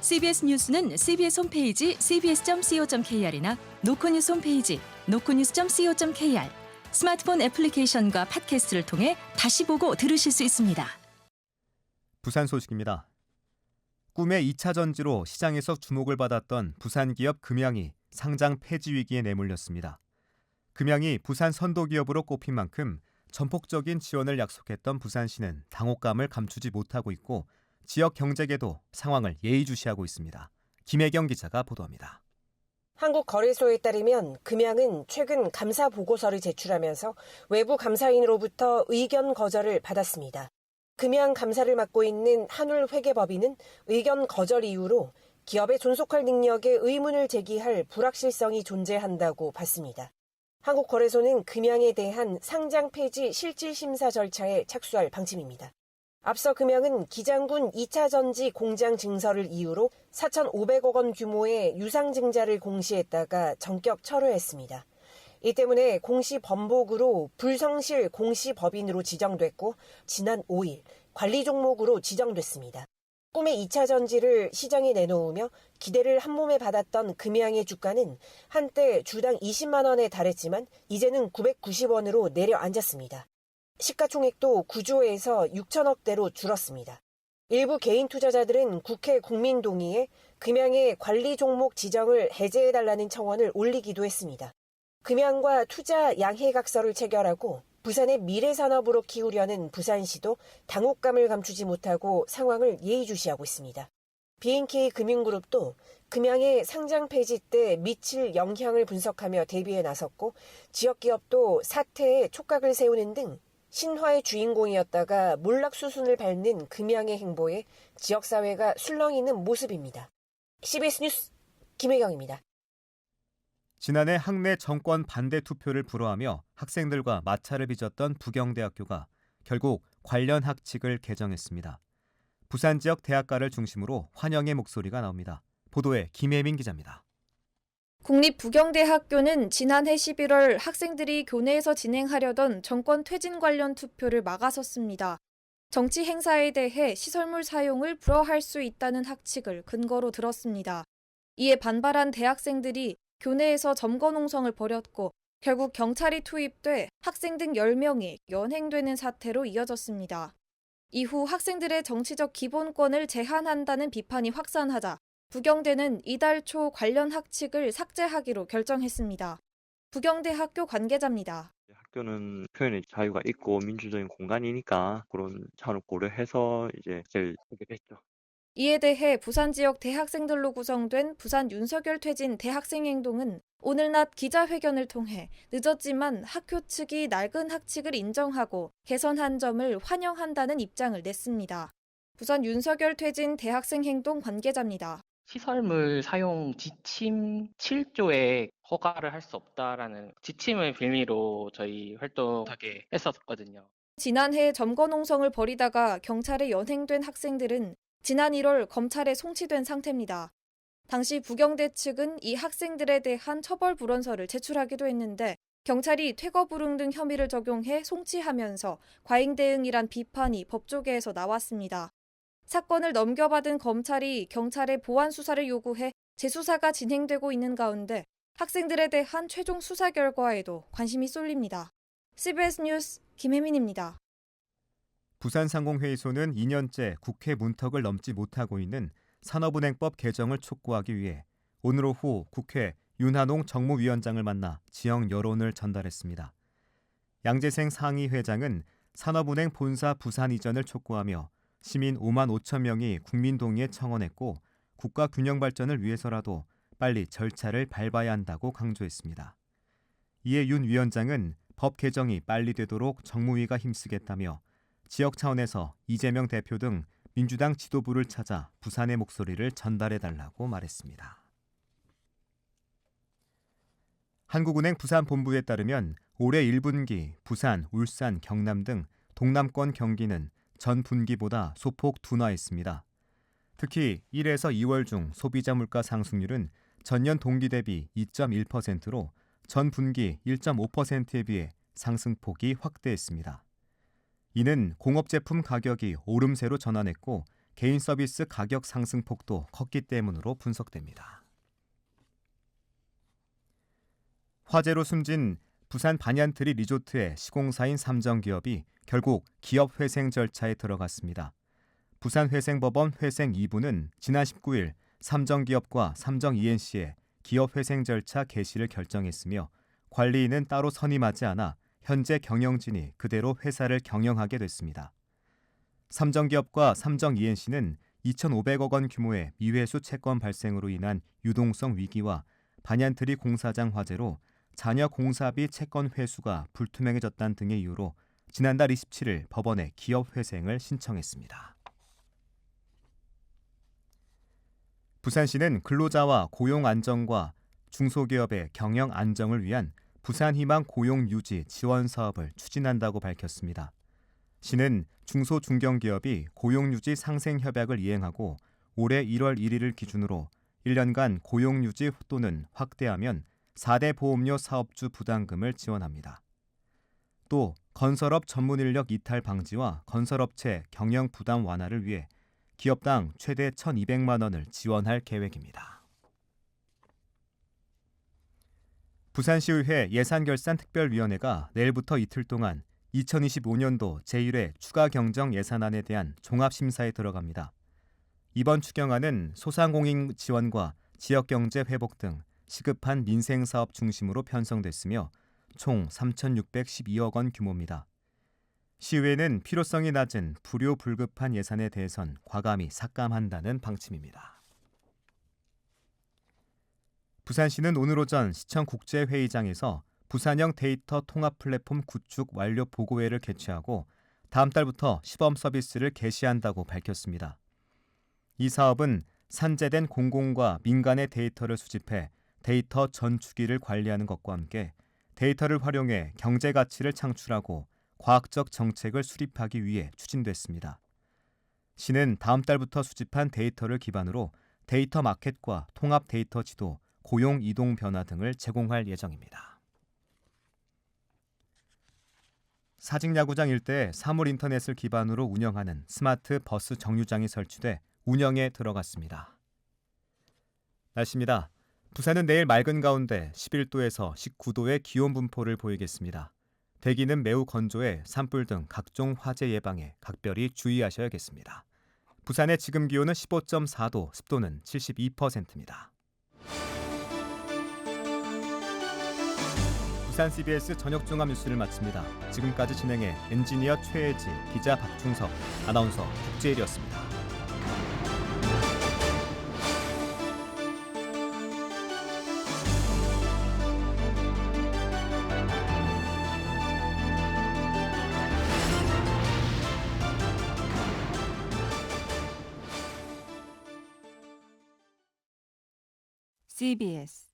CBS 뉴스는 CBS 홈페이지 cbs.co.kr이나 노코뉴스 홈페이지 노코뉴스.co.kr, 스마트폰 애플리케이션과 팟캐스트를 통해 다시 보고 들으실 수 있습니다. 부산 소식입니다. 꿈의 2차 전지로 시장에서 주목을 받았던 부산 기업 금양이 상장 폐지 위기에 내몰렸습니다. 금양이 부산 선도 기업으로 꼽힌 만큼 전폭적인 지원을 약속했던 부산시는 당혹감을 감추지 못하고 있고 지역 경제계도 상황을 예의주시하고 있습니다. 김혜경 기자가 보도합니다. 한국거래소에 따르면 금양은 최근 감사 보고서를 제출하면서 외부 감사인으로부터 의견 거절을 받았습니다. 금양 감사를 맡고 있는 한울회계법인은 의견 거절 이유로 기업의 존속할 능력에 의문을 제기할 불확실성이 존재한다고 봤습니다. 한국거래소는 금양에 대한 상장 폐지 실질심사 절차에 착수할 방침입니다. 앞서 금양은 기장군 2차 전지 공장 증설을 이유로 4,500억 원 규모의 유상증자를 공시했다가 전격 철회했습니다. 이 때문에 공시 번복으로 불성실 공시법인으로 지정됐고 지난 5일 관리 종목으로 지정됐습니다. 꿈의 2차 전지를 시장에 내놓으며 기대를 한몸에 받았던 금양의 주가는 한때 주당 20만 원에 달했지만 이제는 990원으로 내려앉았습니다. 시가총액도 9조에서 6천억대로 줄었습니다. 일부 개인 투자자들은 국회 국민동의에 금양의 관리 종목 지정을 해제해달라는 청원을 올리기도 했습니다. 금양과 투자 양해각서를 체결하고 부산의 미래산업으로 키우려는 부산시도 당혹감을 감추지 못하고 상황을 예의주시하고 있습니다. B&K 금융그룹도 금양의 상장 폐지 때 미칠 영향을 분석하며 대비에 나섰고 지역기업도 사태에 촉각을 세우는 등 신화의 주인공이었다가 몰락수순을 밟는 금양의 행보에 지역사회가 술렁이는 모습입니다. CBS 뉴스 김혜경입니다. 지난해 학내 정권 반대 투표를 불허하며 학생들과 마찰을 빚었던 부경대학교가 결국 관련 학칙을 개정했습니다. 부산 지역 대학가를 중심으로 환영의 목소리가 나옵니다. 보도에 김혜민 기자입니다. 국립부경대학교는 지난해 11월 학생들이 교내에서 진행하려던 정권 퇴진 관련 투표를 막아섰습니다. 정치 행사에 대해 시설물 사용을 불허할 수 있다는 학칙을 근거로 들었습니다. 이에 반발한 대학생들이 교내에서 점거 농성을 벌였고 결국 경찰이 투입돼 학생 등 10명이 연행되는 사태로 이어졌습니다. 이후 학생들의 정치적 기본권을 제한한다는 비판이 확산하자 부경대는 이달 초 관련 학칙을 삭제하기로 결정했습니다. 부경대 학교 관계자입니다. 학교는 표현의 자유가 있고 민주적인 공간이니까 그런 차원을 고려해서 제일 하게 됐죠. 이에 대해 부산 지역 대학생들로 구성된 부산 윤석열 퇴진 대학생행동은 오늘 낮 기자회견을 통해 늦었지만 학교 측이 낡은 학칙을 인정하고 개선한 점을 환영한다는 입장을 냈습니다. 부산 윤석열 퇴진 대학생행동 관계자입니다. 시설물 사용 지침 7조에 허가를 할 수 없다라는 지침을 빌미로 저희 활동하게 했었거든요. 지난해 점거 농성을 벌이다가 경찰에 연행된 학생들은 지난 1월 검찰에 송치된 상태입니다. 당시 부경대 측은 이 학생들에 대한 처벌 불원서를 제출하기도 했는데 경찰이 퇴거 불응 등 혐의를 적용해 송치하면서 과잉 대응이란 비판이 법조계에서 나왔습니다. 사건을 넘겨받은 검찰이 경찰에 보완 수사를 요구해 재수사가 진행되고 있는 가운데 학생들에 대한 최종 수사 결과에도 관심이 쏠립니다. CBS 뉴스 김혜민입니다. 부산상공회의소는 2년째 국회 문턱을 넘지 못하고 있는 산업은행법 개정을 촉구하기 위해 오늘 오후 국회 윤한홍 정무위원장을 만나 지역 여론을 전달했습니다. 양재생 상임회장은 산업은행 본사 부산 이전을 촉구하며 시민 5만 5천 명이 국민동의에 청원했고 국가 균형 발전을 위해서라도 빨리 절차를 밟아야 한다고 강조했습니다. 이에 윤 위원장은 법 개정이 빨리 되도록 정무위가 힘쓰겠다며 지역 차원에서 이재명 대표 등 민주당 지도부를 찾아 부산의 목소리를 전달해달라고 말했습니다. 한국은행 부산본부에 따르면 올해 1분기 부산, 울산, 경남 등 동남권 경기는 전 분기보다 소폭 둔화했습니다. 특히 1에서 2월 중 소비자 물가 상승률은 전년 동기 대비 2.1%로 전 분기 1.5%에 비해 상승폭이 확대했습니다. 이는 공업제품 가격이 오름세로 전환했고 개인 서비스 가격 상승폭도 컸기 때문으로 분석됩니다. 화재로 숨진 부산 반얀트리 리조트의 시공사인 삼정기업이 결국 기업회생 절차에 들어갔습니다. 부산회생법원 회생 2부는 지난 19일 삼정기업과 삼정 ENC의 기업회생 절차 개시를 결정했으며 관리인은 따로 선임하지 않아 현재 경영진이 그대로 회사를 경영하게 됐습니다. 삼정기업과 삼정 ENC는 2,500억 원 규모의 미회수 채권 발생으로 인한 유동성 위기와 반얀트리 공사장 화재로 자녀 공사비 채권 회수가 불투명해졌다는 등의 이유로 지난달 27일 법원에 기업회생을 신청했습니다. 부산시는 근로자와 고용 안정과 중소기업의 경영 안정을 위한 부산희망 고용유지 지원 사업을 추진한다고 밝혔습니다. 시는 중소중견기업이 고용유지 상생협약을 이행하고 올해 1월 1일을 기준으로 1년간 고용유지 또는 확대하면 4대 보험료 사업주 부담금을 지원합니다. 또 건설업 전문인력 이탈 방지와 건설업체 경영 부담 완화를 위해 기업당 최대 1,200만 원을 지원할 계획입니다. 부산시의회 예산결산특별위원회가 내일부터 이틀 동안 2025년도 제1회 추가 경정 예산안에 대한 종합심사에 들어갑니다. 이번 추경안은 소상공인 지원과 지역경제 회복 등 시급한 민생사업 중심으로 편성됐으며 총 3,612억 원 규모입니다. 시의회는 필요성이 낮은 불효불급한 예산에 대해선 과감히 삭감한다는 방침입니다. 부산시는 오늘 오전 시청 국제회의장에서 부산형 데이터 통합 플랫폼 구축 완료 보고회를 개최하고 다음 달부터 시범 서비스를 개시한다고 밝혔습니다. 이 사업은 산재된 공공과 민간의 데이터를 수집해 데이터 전축기를 관리하는 것과 함께 데이터를 활용해 경제 가치를 창출하고 과학적 정책을 수립하기 위해 추진됐습니다. 시는 다음 달부터 수집한 데이터를 기반으로 데이터 마켓과 통합 데이터 지도, 고용 이동 변화 등을 제공할 예정입니다. 사직야구장 일대에 사물 인터넷을 기반으로 운영하는 스마트 버스 정류장이 설치돼 운영에 들어갔습니다. 날씨입니다. 부산은 내일 맑은 가운데 11도에서 19도의 기온 분포를 보이겠습니다. 대기는 매우 건조해 산불 등 각종 화재 예방에 각별히 주의하셔야겠습니다. 부산의 지금 기온은 15.4도, 습도는 72%입니다. 부산 CBS 저녁 종합 뉴스를 마칩니다. 지금까지 진행해 엔지니어 최혜지, 기자 박충석, 아나운서 국재일이었습니다. CBS